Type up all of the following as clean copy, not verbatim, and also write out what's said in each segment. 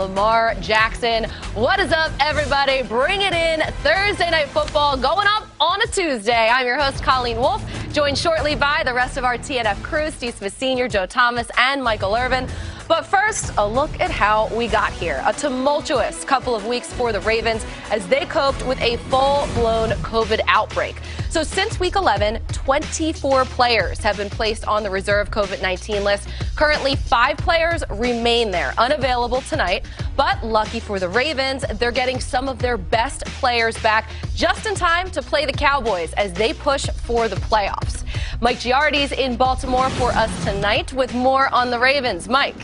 Lamar Jackson. What is up, everybody? Bring it in. Thursday Night Football going up on a Tuesday. I'm your host, Colleen Wolfe, joined shortly by the rest of our TNF crew, Steve Smith Sr., Joe Thomas, and Michael Irvin. But first, a look at how we got here. A tumultuous couple of weeks for the Ravens as they coped with a full-blown COVID outbreak. So since week 11, 24 players have been placed on the reserve COVID-19 list. Currently, 5 players remain there, unavailable tonight. But lucky for the Ravens, they're getting some of their best players back just in time to play the Cowboys as they push for the playoffs. Mike Giardi's in Baltimore for us tonight with more on the Ravens. Mike.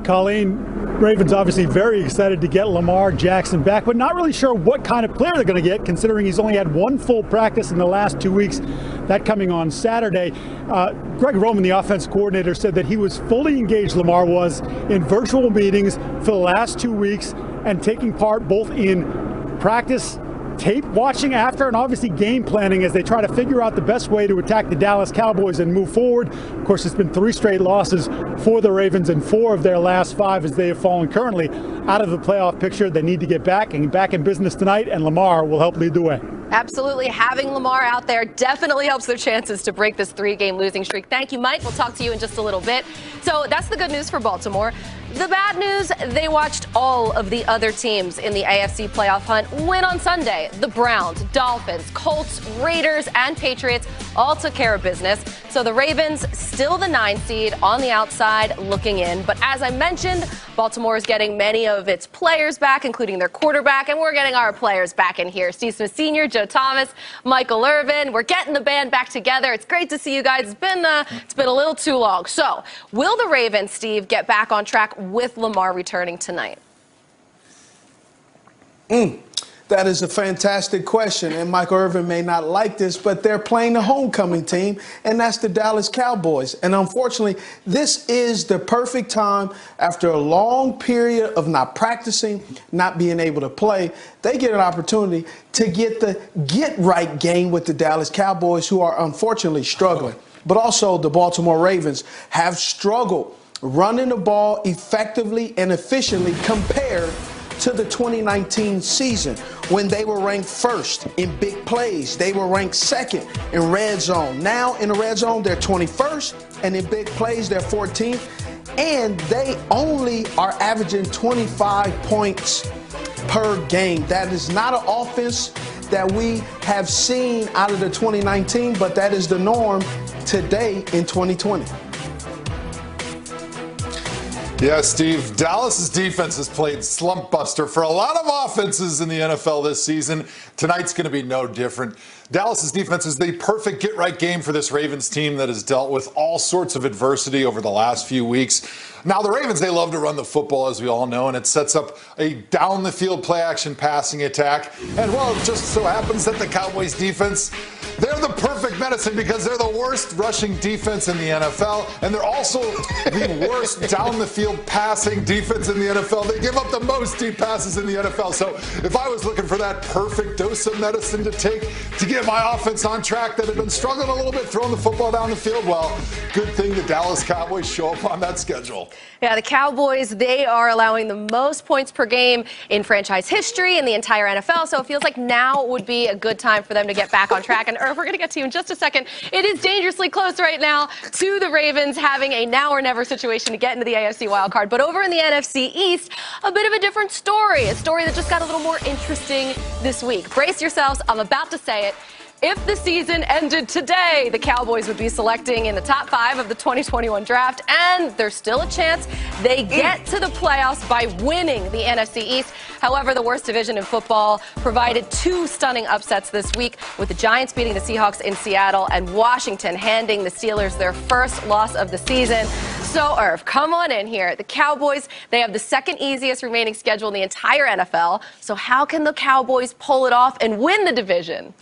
Colleen, Ravens obviously very excited to get Lamar Jackson back, but not really sure what kind of player they're going to get, considering he's only had one full practice in the last 2 weeks, that coming on Saturday. Greg Roman, the offense coordinator, said that he was fully engaged, Lamar was, in virtual meetings for the last 2 weeks and taking part both in practice, tape watching after, and obviously game planning as they try to figure out the best way to attack the Dallas Cowboys and move forward. Of course, it's been 3 straight losses for the Ravens and 4 of their last 5 as they have fallen currently out of the playoff picture. They need to get back and back in business tonight, and Lamar will help lead the way. Absolutely. Having Lamar out there definitely helps their chances to break this 3-game losing streak. Thank you, Mike. We'll talk to you in just a little bit. So that's the good news for Baltimore. The bad news, they watched all of the other teams in the AFC playoff hunt win on Sunday. The Browns, Dolphins, Colts, Raiders, and Patriots all took care of business. So the Ravens still the 9 seed on the outside looking in. But as I mentioned, Baltimore is getting many of its players back, including their quarterback, and we're getting our players back in here. Steve Smith Sr., Joe Thomas, Michael Irvin. We're getting the band back together. It's great to see you guys. It's been a little too long. So will the Ravens, Steve, get back on track with Lamar returning tonight? That is a fantastic question, and Michael Irvin may not like this, but they're playing the homecoming team, and that's the Dallas Cowboys. And unfortunately, this is the perfect time after a long period of not practicing, not being able to play. They get an opportunity to get the get-right game with the Dallas Cowboys, who are unfortunately struggling. But also the Baltimore Ravens have struggled running the ball effectively and efficiently compared to the 2019 season when they were ranked first in big plays. They were ranked second in red zone. Now in the red zone, they're 21st, and in big plays, they're 14th. And they only are averaging 25 points per game. That is not an offense that we have seen out of the 2019, but that is the norm today in 2020. Yeah, Steve, Dallas's defense has played slump buster for a lot of offenses in the NFL this season. Tonight's going to be no different. Dallas's defense is the perfect get-right game for this Ravens team that has dealt with all sorts of adversity over the last few weeks. Now, the Ravens, they love to run the football, as we all know, and it sets up a down-the-field play-action passing attack. And, well, it just so happens that the Cowboys defense, they're the perfect medicine because they're the worst rushing defense in the NFL, and they're also the worst down-the-field passing defense in the NFL. They give up the most deep passes in the NFL. So if I was looking for that perfect dose of medicine to take to get my offense on track that had been struggling a little bit throwing the football down the field, well, good thing the Dallas Cowboys show up on that schedule. Yeah, the Cowboys, they are allowing the most points per game in franchise history in the entire NFL, so it feels like now would be a good time for them to get back on track. And Irv, we're going to get to you in just a second. It is dangerously close right now to the Ravens having a now or never situation to get into the AFC wildcard. But over in the NFC East, a bit of a different story, a story that just got a little more interesting this week. Brace yourselves, I'm about to say it. If the season ended today, the Cowboys would be selecting in the top 5 of the 2021 draft, and there's still a chance they get to the playoffs by winning the NFC East. However, the worst division in football provided 2 stunning upsets this week, with the Giants beating the Seahawks in Seattle and Washington handing the Steelers their first loss of the season. So, Irv, come on in here. The Cowboys, they have the second easiest remaining schedule in the entire NFL. So how can the Cowboys pull it off and win the division?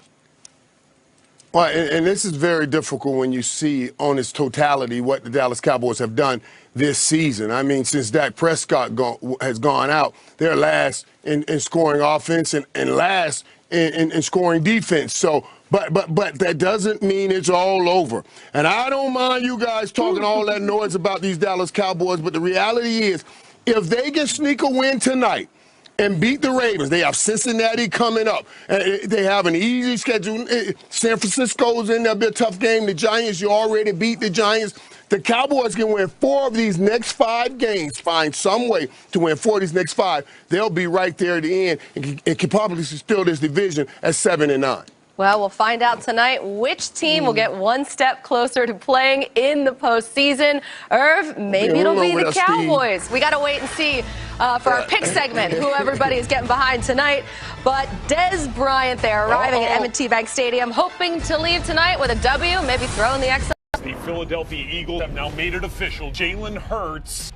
Well, and this is very difficult when you see on its totality what the Dallas Cowboys have done this season. I mean, since Dak Prescott has gone out, they're last in scoring offense and last in scoring defense. So But that doesn't mean it's all over. And I don't mind you guys talking all that noise about these Dallas Cowboys, but the reality is, if they can sneak a win tonight and beat the Ravens, they have Cincinnati coming up. They have an easy schedule. San Francisco's in there, be a tough game. The Giants, you already beat the Giants. The Cowboys can win 4 of these next 5 games, find some way to win 4 of these next 5. They'll be right there at the end and can probably steal this division at 7-9. Well, we'll find out tonight which team will get one step closer to playing in the postseason. Irv, maybe it'll be the Cowboys. Steve. We got to wait and see for our pick segment who everybody is getting behind tonight. But Des Bryant, they're arriving at M&T Bank Stadium, hoping to leave tonight with a W, maybe throwing the X. The Philadelphia Eagles have now made it official. Jalen Hurts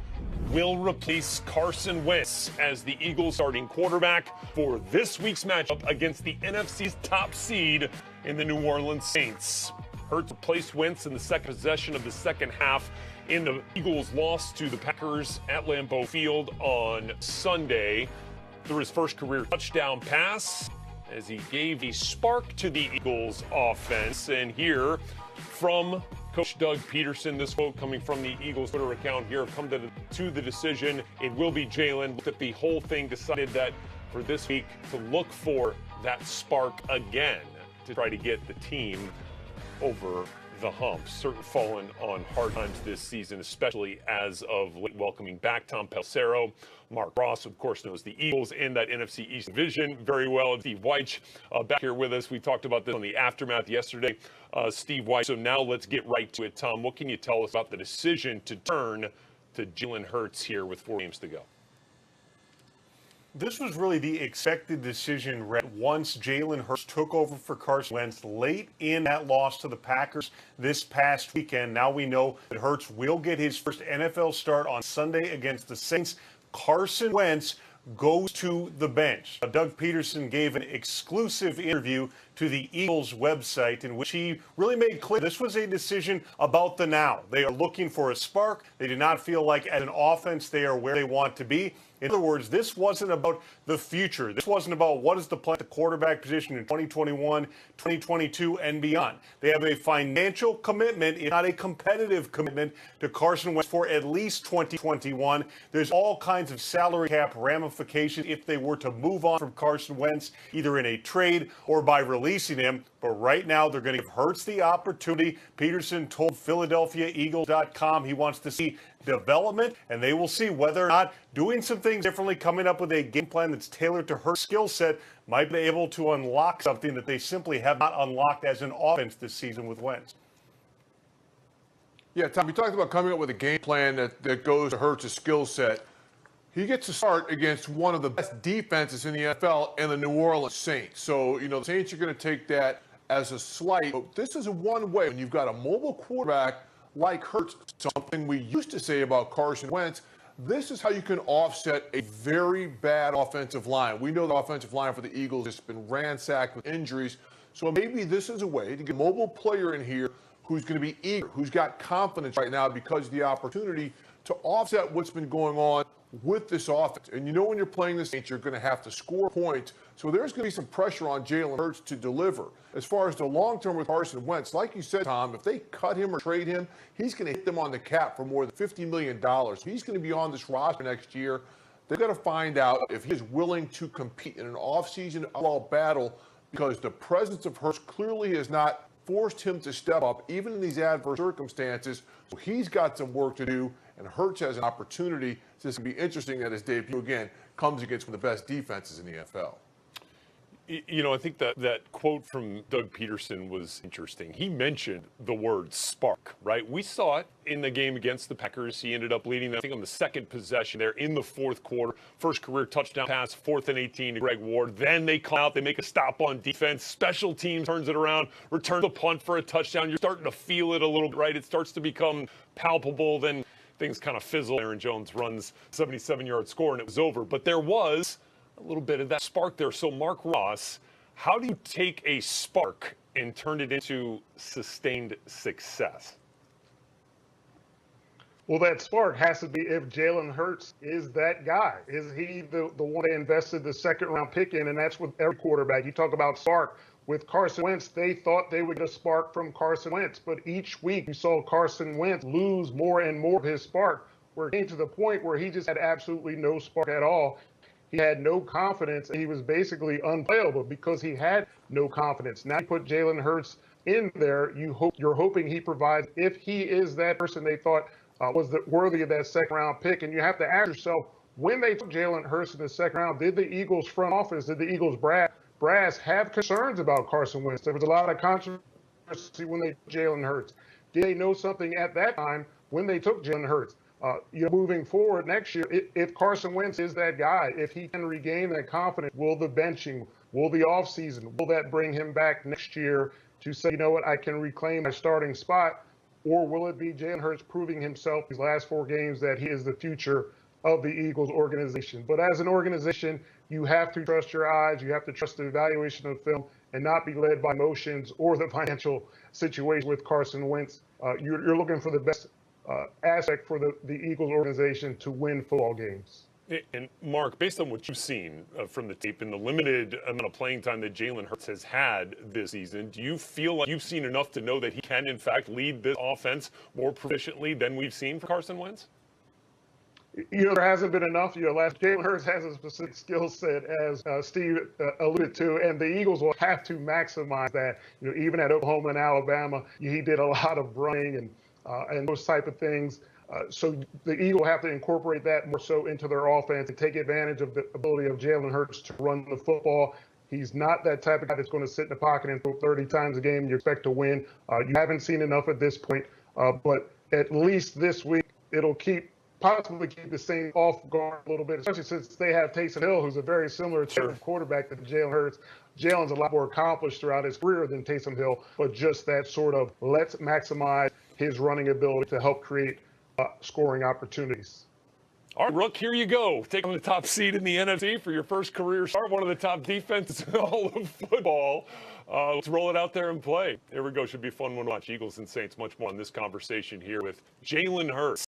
will replace Carson Wentz as the Eagles starting quarterback for this week's matchup against the NFC's top seed in the New Orleans Saints. Hurts replaced Wentz in the second possession of the second half in the Eagles' loss to the Packers at Lambeau Field on Sunday through his first career touchdown pass as he gave a spark to the Eagles' offense. And here from Coach Doug Peterson, this quote coming from the Eagles Twitter account here, come to the decision. It will be Jalen. Looked at the whole thing, decided that for this week to look for that spark again to try to get the team over the hump. Certainly fallen on hard times this season, especially as of late welcoming back Tom Pelissero. Mark Ross, of course, knows the Eagles in that NFC East division very well. Steve Wyche back here with us. We talked about this on the Aftermath yesterday. Steve Wyche. So now let's get right to it. Tom, what can you tell us about the decision to turn to Jalen Hurts here with 4 games to go? This was really the expected decision once Jalen Hurts took over for Carson Wentz late in that loss to the Packers this past weekend. Now we know that Hurts will get his first NFL start on Sunday against the Saints. Carson Wentz goes to the bench. Doug Peterson gave an exclusive interview to the Eagles website in which he really made clear this was a decision about the now. They are looking for a spark. They do not feel like as an offense they are where they want to be. In other words, this wasn't about the future. This wasn't about what is the plan at the quarterback position in 2021, 2022, and beyond. They have a financial commitment, if not a competitive commitment, to Carson Wentz for at least 2021. There's all kinds of salary cap ramifications if they were to move on from Carson Wentz, either in a trade or by releasing him. But right now, they're going to give Hurts the opportunity. Peterson told PhiladelphiaEagles.com he wants to see development, and they will see whether or not doing some things differently, coming up with a game plan that's tailored to her skill set, might be able to unlock something that they simply have not unlocked as an offense this season with Wentz. Yeah, Tom, you talked about coming up with a game plan that goes to Hurts' skill set. He gets to start against one of the best defenses in the NFL and the New Orleans Saints. So, the Saints are going to take that as a slight. But this is one way when you've got a mobile quarterback like Hurts, something we used to say about Carson Wentz. This is how you can offset a very bad offensive line. We know the offensive line for the Eagles has been ransacked with injuries. So maybe this is a way to get a mobile player in here who's going to be eager, who's got confidence right now because of the opportunity to offset what's been going on with this offense. And when you're playing the Saints, you're going to have to score points. So there's going to be some pressure on Jalen Hurts to deliver. As far as the long term with Carson Wentz, like you said, Tom, if they cut him or trade him, he's going to hit them on the cap for more than $50 million. He's going to be on this roster next year. They've got to find out if he is willing to compete in an offseason battle, because the presence of Hurts clearly has not forced him to step up, even in these adverse circumstances. So he's got some work to do, and Hurts has an opportunity. So it's going to be interesting that his debut, again, comes against one of the best defenses in the NFL. I think that quote from Doug Peterson was interesting. He mentioned the word spark, right? We saw it in the game against the Packers. He ended up leading them, I think, on the second possession there in the fourth quarter. First career touchdown pass, 4th and 18 to Greg Ward. Then they come out, they make a stop on defense. Special teams turns it around, returns the punt for a touchdown. You're starting to feel it a little bit, right? It starts to become palpable. Then things kind of fizzle. Aaron Jones runs 77-yard score, and it was over. But there was a little bit of that spark there. So, Mark Ross, how do you take a spark and turn it into sustained success? Well, that spark has to be if Jalen Hurts is that guy. Is he the one they invested the second-round pick in? And that's with every quarterback. You talk about spark. with Carson Wentz, they thought they would get a spark from Carson Wentz. But each week you saw Carson Wentz lose more and more of his spark, where it came to the point where he just had absolutely no spark at all. He had no confidence, and he was basically unplayable because he had no confidence. Now you put Jalen Hurts in there, you're hoping he provides, if he is that person they thought was worthy of that second-round pick. And you have to ask yourself, when they took Jalen Hurts in the second round, did the Eagles front office, did the Eagles brass have concerns about Carson Wentz? There was a lot of controversy when they took Jalen Hurts. Did they know something at that time when they took Jalen Hurts? Moving forward next year, if Carson Wentz is that guy, if he can regain that confidence, will the benching, will the offseason, will that bring him back next year to say, you know what, I can reclaim my starting spot? Or will it be Jalen Hurts proving himself these last 4 games that he is the future of the Eagles organization? But as an organization, you have to trust your eyes, you have to trust the evaluation of film, and not be led by emotions or the financial situation with Carson Wentz. You're looking for the best aspect for the Eagles organization to win football games. And Mark, based on what you've seen from the tape and the limited amount of playing time that Jalen Hurts has had this season, do you feel like you've seen enough to know that he can, in fact, lead this offense more proficiently than we've seen for Carson Wentz? There hasn't been enough. Jalen Hurts has a specific skill set, as Steve alluded to, and the Eagles will have to maximize that. Even at Oklahoma and Alabama, he did a lot of running and those type of things. So the Eagles have to incorporate that more so into their offense and take advantage of the ability of Jalen Hurts to run the football. He's not that type of guy that's going to sit in the pocket and throw 30 times a game and you expect to win. You haven't seen enough at this point, but at least this week it'll possibly keep the Saints off guard a little bit, especially since they have Taysom Hill, who's a very similar type of quarterback to Jalen Hurts. Jalen's a lot more accomplished throughout his career than Taysom Hill, but just that sort of let's maximize his running ability to help create scoring opportunities. All right, Rook, here you go. Take on the top seed in the NFC for your first career start, one of the top defenses in all of football. Let's roll it out there and play. Here we go. Should be a fun one to watch. Eagles and Saints, much more on this conversation here with Jalen Hurts.